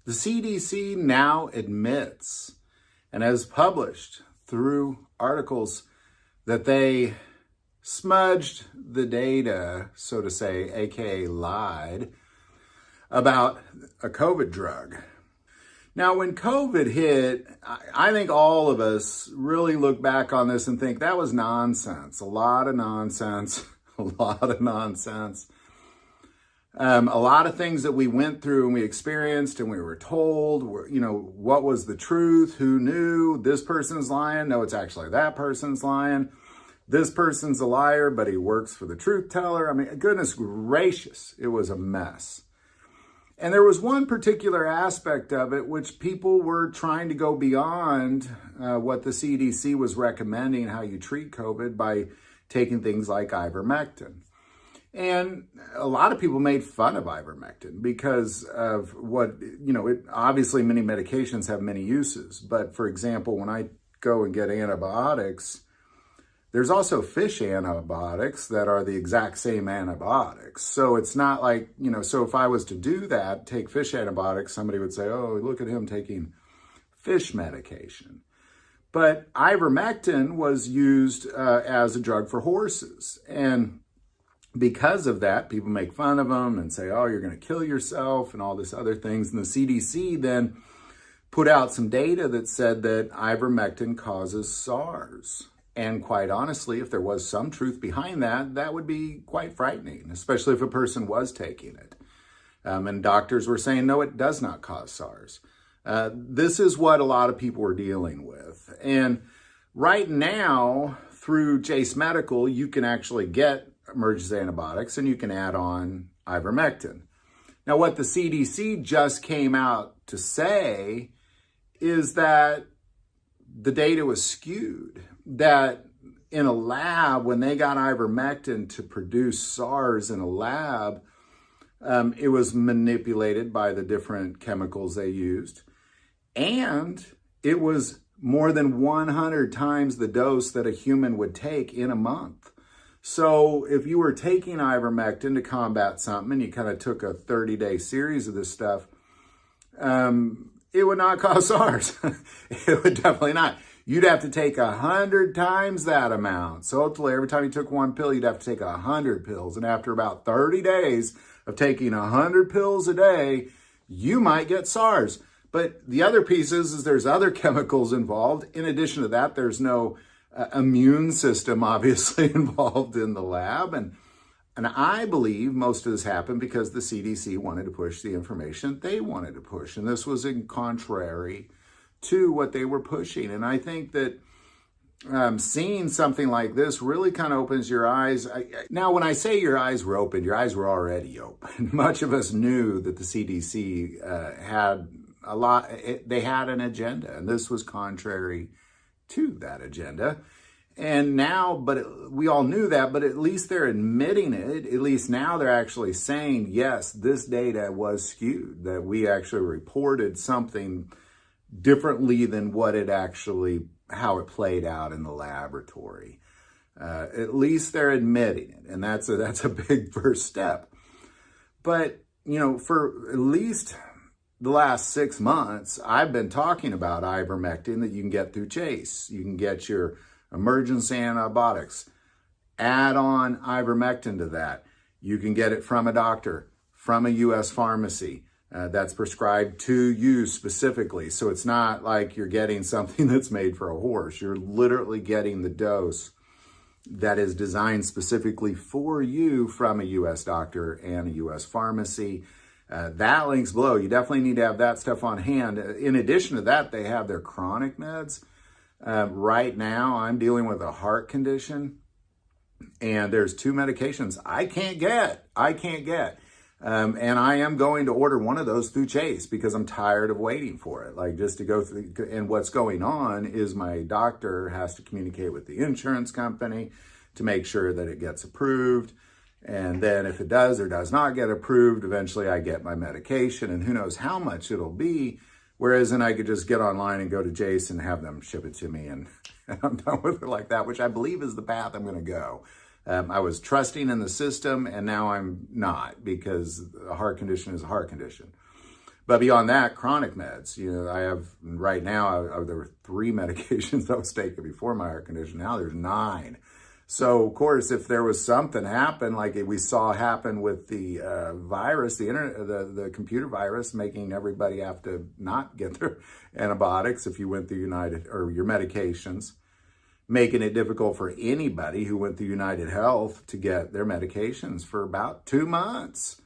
The CDC now admits and has published through articles that they smudged the data, so to say, aka lied, about a COVID drug. Now, when COVID hit, I think all of us really look back on this and think that was nonsense, a lot of nonsense, a lot of nonsense. A lot of things that we went through and we experienced and we were told, what was the truth? Who knew? This person's lying. No, it's actually that person's lying. This person's a liar, but he works for the truth teller. I mean, goodness gracious, it was a mess. And there was one particular aspect of it which people were trying to go beyond what the CDC was recommending how you treat COVID by taking things like ivermectin. And a lot of people made fun of ivermectin because of what, obviously many medications have many uses. But for example, when I go and get antibiotics, there's also fish antibiotics that are the exact same antibiotics. So it's not like, so if I was to do that, take fish antibiotics, somebody would say, oh, look at him taking fish medication. But ivermectin was used as a drug for horses. And because of that, people make fun of them and say, oh, you're going to kill yourself and all this other things. And the CDC then put out some data that said that ivermectin causes SARS. And quite honestly, if there was some truth behind that, that would be quite frightening, especially if a person was taking it. And doctors were saying, no, it does not cause SARS. This is what a lot of people are dealing with. And right now, through Jace Medical, you can actually get emergency antibiotics and you can add on ivermectin. Now, what the CDC just came out to say is that the data was skewed, that in a lab, when they got ivermectin to produce SARS in a lab, it was manipulated by the different chemicals they used. And it was more than 100 times the dose that a human would take in a month. So if you were taking ivermectin to combat something and you kind of took a 30-day series of this stuff, it would not cause SARS. It would definitely not. You'd have to take 100 times that amount. So hopefully every time you took one pill, you'd have to take 100 pills. And after about 30 days of taking 100 pills a day, you might get SARS. But the other piece is there's other chemicals involved. In addition to that, there's no immune system obviously involved in the lab. And I believe most of this happened because the CDC wanted to push the information they wanted to push. And this was in contrary to what they were pushing. And I think that seeing something like this really kind of opens your eyes. Now, when I say your eyes were open, your eyes were already open. Much of us knew that the CDC had they had an agenda, and this was contrary to that agenda. And now, we all knew that, but at least they're admitting it. At least now they're actually saying, yes, this data was skewed, that we actually reported something differently than what it actually, how it played out in the laboratory. At least they're admitting it, and that's a big first step. But, for at least the last 6 months, I've been talking about ivermectin that you can get through Chase. You can get your emergency antibiotics. Add on ivermectin to that. You can get it from a doctor, from a U.S. pharmacy that's prescribed to you specifically. So it's not like you're getting something that's made for a horse. You're literally getting the dose that is designed specifically for you from a U.S. doctor and a U.S. pharmacy. That link's below. You definitely need to have that stuff on hand. In addition to that, they have their chronic meds. Right now, I'm dealing with a heart condition, and there's 2 medications I can't get. And I am going to order one of those through Chase because I'm tired of waiting for it. Like, just to go through, and what's going on is my doctor has to communicate with the insurance company to make sure that it gets approved. And then if it does or does not get approved, eventually I get my medication, and who knows how much it'll be. Whereas then I could just get online and go to Jace and have them ship it to me, and I'm done with it like that, which I believe is the path I'm going to go. I was trusting in the system, and now I'm not, because a heart condition is a heart condition. But beyond that, chronic meds. I have right now, there were 3 medications I was taking before my heart condition. Now there's 9. So, of course, if there was something happen, like we saw happen with the virus, the internet, the computer virus, making everybody have to not get their antibiotics if you went through United, or your medications, making it difficult for anybody who went through United Health to get their medications for about 2 months.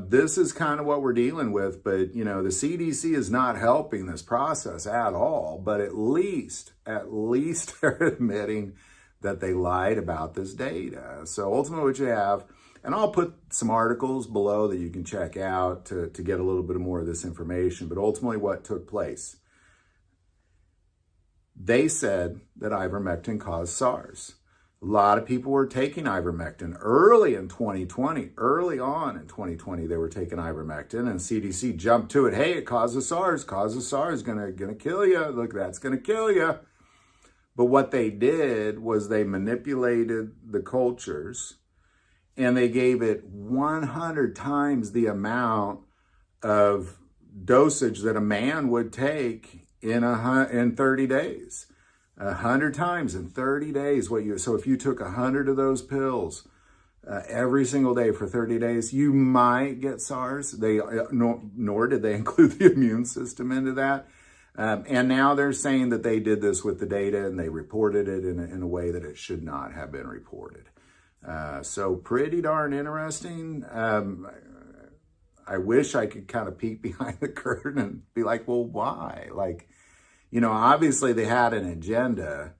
This is kind of what we're dealing with, but the CDC is not helping this process at all, but at least they're admitting that they lied about this data. So ultimately what you have, and I'll put some articles below that you can check out to get a little bit more of this information, but ultimately what took place. They said that ivermectin caused SARS. A lot of people were taking ivermectin early in 2020. Early on in 2020, they were taking ivermectin, and CDC jumped to it. Hey, it causes SARS. Causes SARS. Gonna kill you. Look, that's gonna kill you. But what they did was they manipulated the cultures, and they gave it 100 times the amount of dosage that a man would take in 30 days. 100 times in 30 days. So if you took 100 of those pills every single day for 30 days, you might get SARS. Nor did they include the immune system into that. And now they're saying that they did this with the data, and they reported it in a way that it should not have been reported. So pretty darn interesting. I wish I could kind of peek behind the curtain and be like, well, why? Obviously they had an agenda,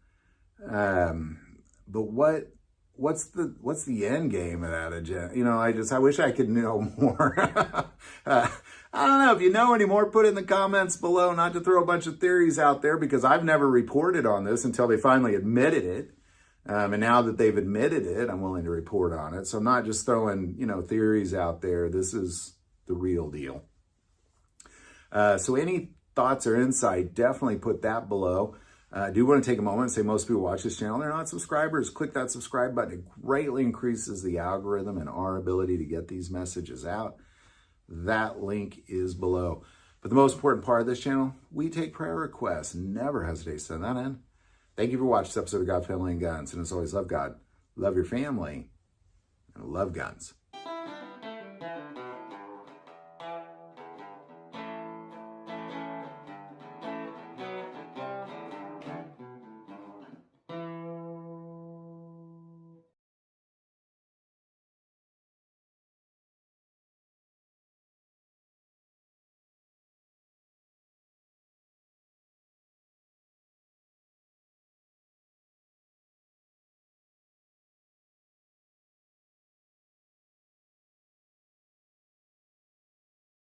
but what's the end game of that agenda? I wish I could know more. I don't know. If you know any more, put it in the comments below, not to throw a bunch of theories out there, because I've never reported on this until they finally admitted it. And now that they've admitted it, I'm willing to report on it. So I'm not just throwing, theories out there. This is the real deal. So any thoughts or insight, definitely put that below. I do want to take a moment and say most people watch this channel, they're not subscribers. Click that subscribe button. It greatly increases the algorithm and our ability to get these messages out. That link is below. But the most important part of this channel, we take prayer requests. Never hesitate to send that in. Thank you for watching this episode of God, Family, and Guns. And as always, love God, love your family, and love guns.